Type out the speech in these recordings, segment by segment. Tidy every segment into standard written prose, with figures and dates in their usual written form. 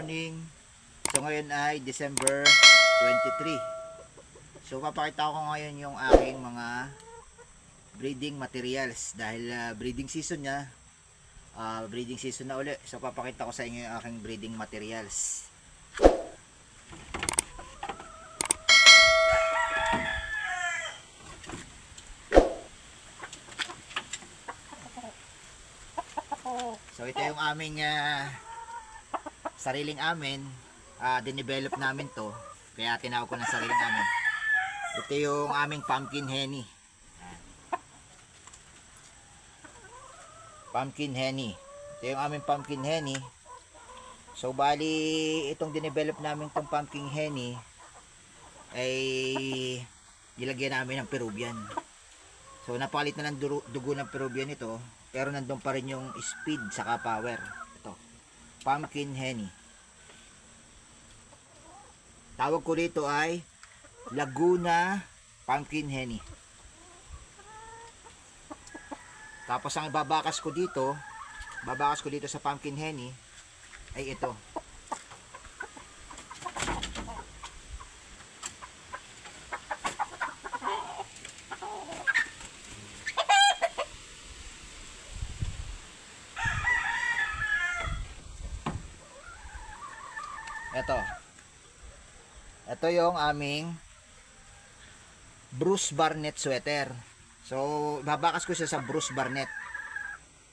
morning. So ngayon ay December 23. So papakita ko ngayon yung aking mga breeding materials dahil breeding season niya. Breeding season na uli. So papakita ko sa inyo yung aking breeding materials. So ito yung aming sariling amin. Dinevelop namin to. Kaya tinawag ko ng sariling amin. Ito yung aming pumpkin henny. Pumpkin henny. Ito yung aming pumpkin henny. So bali itong dinevelop namin tong pumpkin henny ay nilagyan namin ng Peruvian. So napalit na ng dugo ng Peruvian ito, pero nandun pa rin yung speed saka power. Ito, pumpkin henny. Tawag ko dito ay Laguna pumpkin henny. Tapos ang babakas ko dito sa pumpkin henny ay ito. Ito yung aming Bruce Barnett sweater. So, babakas ko siya sa Bruce Barnett.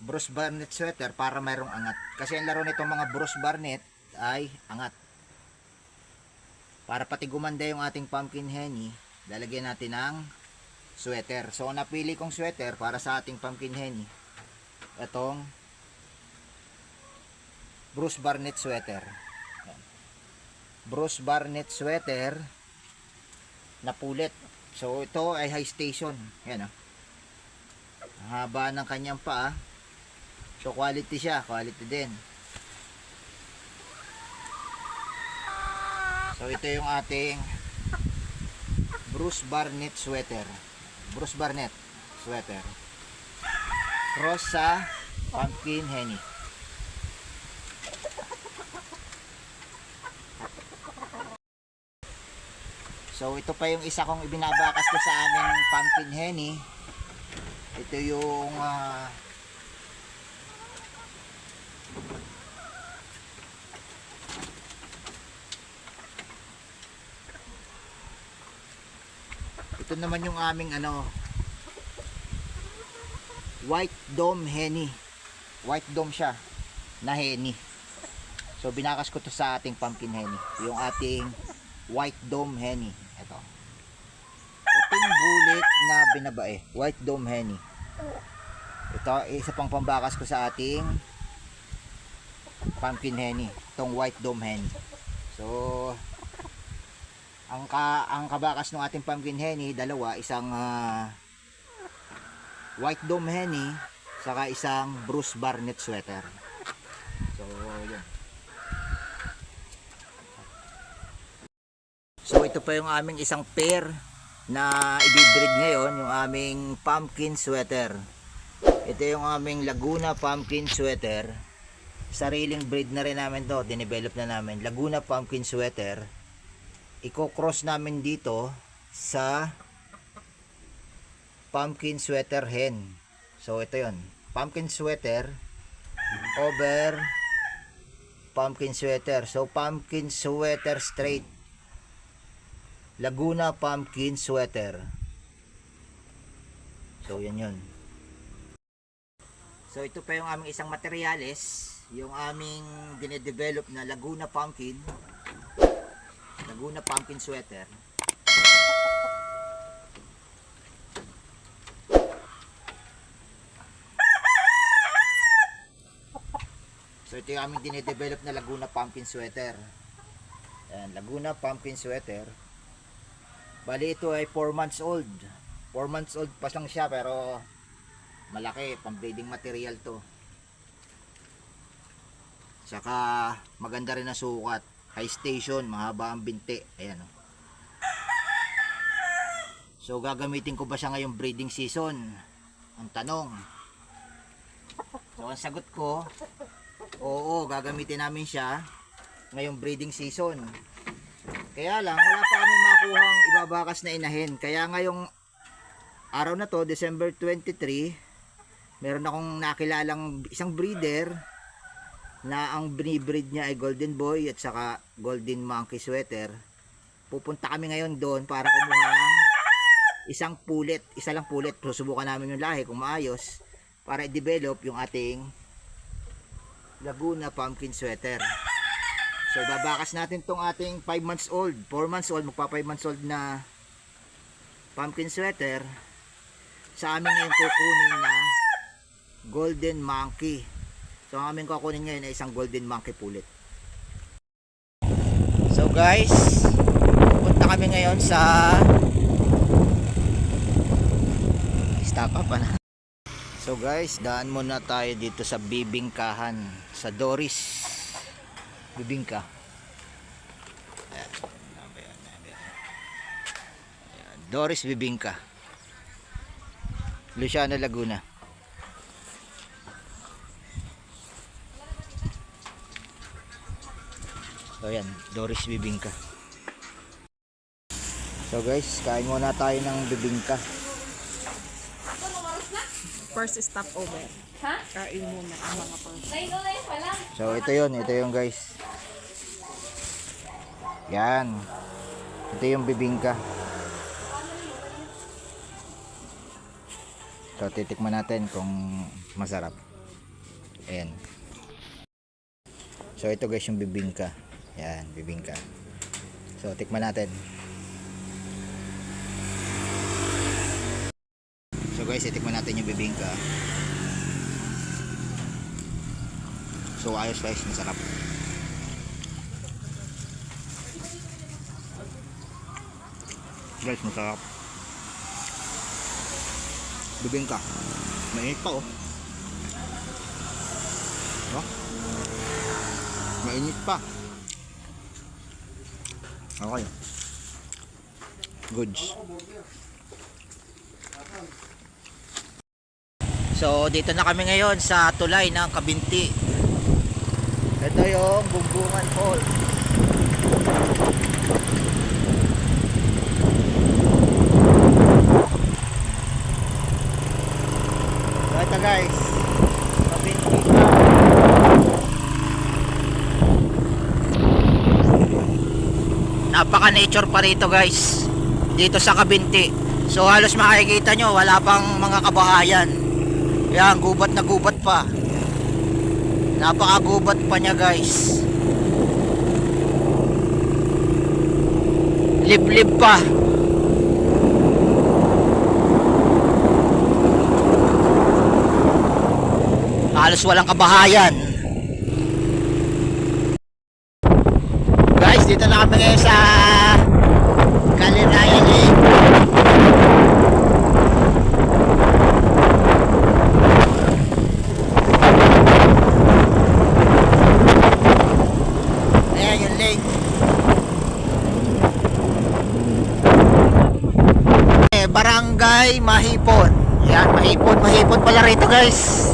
Bruce Barnett sweater para mayroong angat. Kasi ang laro nitong mga Bruce Barnett ay angat. Para pati gumanda yung ating pumpkin henny, lalagyan natin ng sweater. So, napili kong sweater para sa ating pumpkin henny. Itong Bruce Barnett sweater. Bruce Barnett sweater na pulit. So ito ay high station. Yan oh. Ang haba ng kanyang paa. So quality siya, quality din. So ito yung ating Bruce Barnett sweater. Bruce Barnett sweater. Cross sa pumpkin henny. So ito pa yung isa kong ibinabakas ko sa aming pumpkin henny. Ito yung ito naman yung aming white dome henny. White dome siya na henny. So binakas ko to sa ating pumpkin henny. Yung ating white dome henny. Ito. Puting bulit na binabae. White dome henny. Ito, isa pang pambakas ko sa ating pumpkin henny. Itong white dome henny. So, ang kabakas ng ating pumpkin henny, dalawa. Isang white dome henny, saka isang Bruce Barnett sweater. So, yun. So ito pa yung aming isang pair na i-breed ngayon, yung aming pumpkin sweater. Ito yung aming Laguna pumpkin sweater. Sariling breed na rin namin to, dinevelop na namin. Laguna pumpkin sweater. Iko-cross namin dito sa pumpkin sweater hen. So ito yon, pumpkin sweater over pumpkin sweater. So pumpkin sweater straight. Laguna pumpkin sweater. So yan yun. So ito pa yung aming isang materyales, yung aming dinedevelop na Laguna pumpkin sweater. So ito yung aming dinedevelop na Laguna pumpkin sweater. Ayan, Laguna pumpkin sweater. Bali ito ay 4 months old. 4 months old pa lang siya, pero malaki, pang breeding material to. Saka maganda rin ang sukat. High station, mahaba ang binti. Ayan oh. So gagamitin ko ba siya ngayong breeding season? Ang tanong. So ang sagot ko, oo, gagamitin namin siya ngayong breeding season. Kaya lang wala pa kami makuhang ibabakas na inahin. Kaya ngayong araw na to, December 23, meron akong nakilalang isang breeder na ang binibreed niya ay Golden Boy at saka Golden Monkey Sweater. Pupunta kami ngayon doon para kumuha ng isang pulet, isa lang pulet. Susubukan namin yung lahi kung maayos para i-develop yung ating Laguna Pumpkin Sweater. So babakas natin tong ating 5 months old, 4 months old, magpa 5 months old na pumpkin sweater sa amin ngayon kukunin na Golden Monkey. So ang aming kukunin ngayon ay isang Golden Monkey pulit. So guys, punta kami ngayon sa stop up na. So guys, daan muna tayo dito sa Bibingkahan, sa Doris Bibingka. Ayan. Doris Bibingka, Luciano, Laguna. So ayan, Doris Bibingka. So guys, kain muna tayo ng bibingka. First stop over. Ha? Kain muna ang mga first. So ito yun guys. Yan. Ito yung bibingka. So titikman natin kung masarap. Ayan. So ito guys yung bibingka. Yan, bibingka. So tikman natin. So guys, itikman natin yung bibingka. So ayos guys, masarap. Guys, masarap. Bibingka. Mainit pa oh. Oh. Mainit pa. Okay. Goods. So dito na kami ngayon sa tulay ng Kabinti. Ito yung Bumbungan Falls. So ito guys, Kabinti. Napaka nature pa rito guys, dito sa Kabinti. So halos makikita nyo wala pang mga kabahayan. Yan, gubat na gubat pa. Napaka-gubat pa niya guys. Liblib pa. Halos walang kabahayan. Guys, dito na kami ngayon sa Kalinaya Lake. Barangay Mahipon. Yan, Mahipon pala rito guys.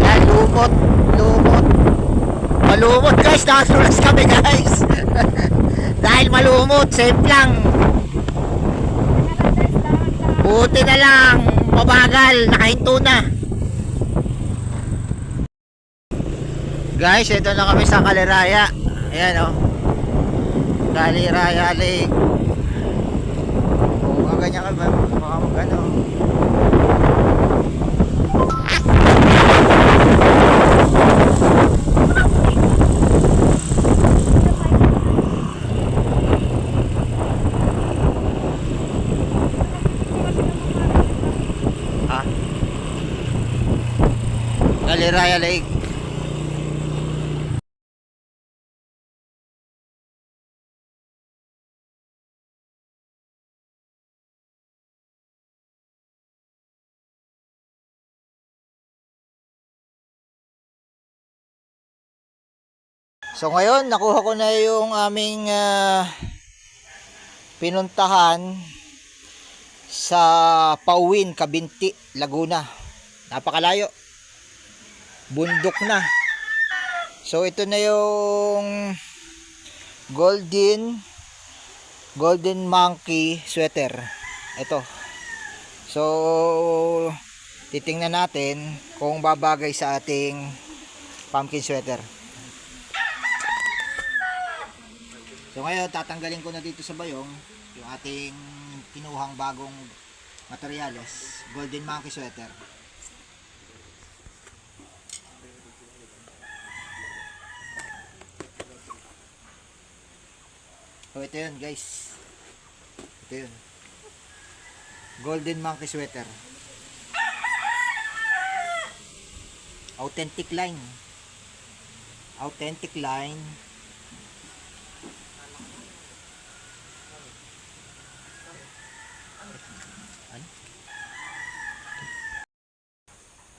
Yan, lumot. Malumot guys, nakadulas kami guys. Dahil malumot, safe lang. Buti na lang, mabagal, nakahinto na. Guys, ito na kami sa Kaliraya. Ayan o. Kaliraya Lake. Kung ganyan ka ba, baka mag-ano. Ha? Kaliraya Lake. So ngayon nakuha ko na yung aming pinuntahan sa Pauwin, Cabinti, Laguna. Napakalayo. Bundok na. So ito na yung golden monkey sweater. Ito. So titingnan natin kung babagay sa ating pumpkin sweater. So ngayon tatanggalin ko na dito sa bayong yung ating kinuhang bagong materyales, golden monkey sweater. So ito yun guys, ito yun, golden monkey sweater, authentic line.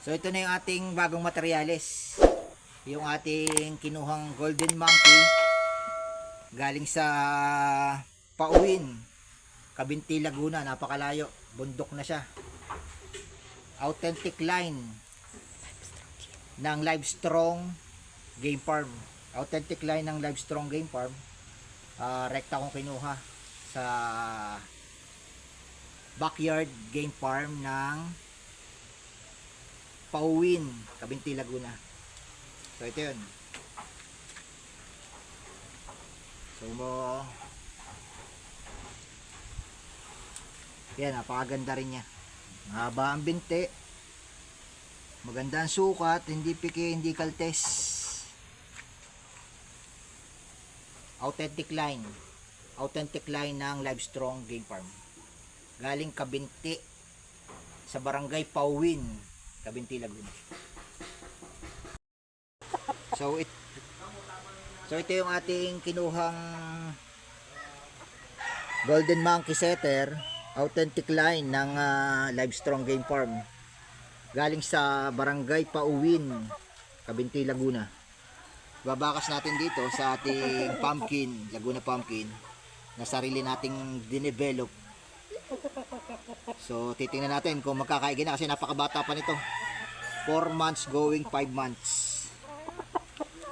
So ito na yung ating bagong materyales, yung ating kinuhang golden monkey galing sa Pauwin, Cabinti, Laguna. Napakalayo, bundok na siya. Authentic line ng Livestrong Game Farm. Authentic line ng Livestrong Game Farm. Rekta kong kinuha sa backyard game farm ng Pauwin, Cabinti, Laguna. So ito yun. So yan, napakaganda rin niya. Mahaba ang binti, maganda ang sukat, hindi piki, hindi kaltes. Authentic line ng Livestrong Game Farm, galing Cabinti, sa barangay Pauwin, Cabinti, Laguna. So ito yung ating kinuhang golden monkey setter, authentic line ng Livestrong Game Farm, galing sa barangay Pauwin, Cabinti, Laguna. Babakas natin dito sa ating pumpkin, Laguna pumpkin, na sarili nating dinevelop. So titingnan natin kung magkakaigi na, kasi napakabata pa nito, 4 months going 5 months.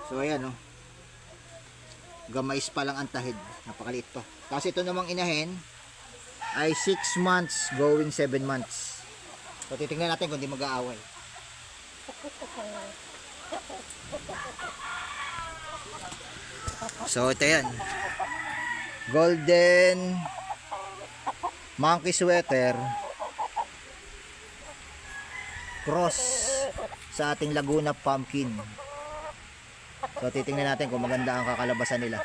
So ayan, oh, gamais pa lang ang tahid, napakaliit pa. Kasi ito namang inahin ay 6 months going 7 months. So titingnan natin kung di mag-aaway. So ito yan, golden monkey sweater cross sa ating Laguna pumpkin. So titingnan natin kung maganda ang kakalabasan nila.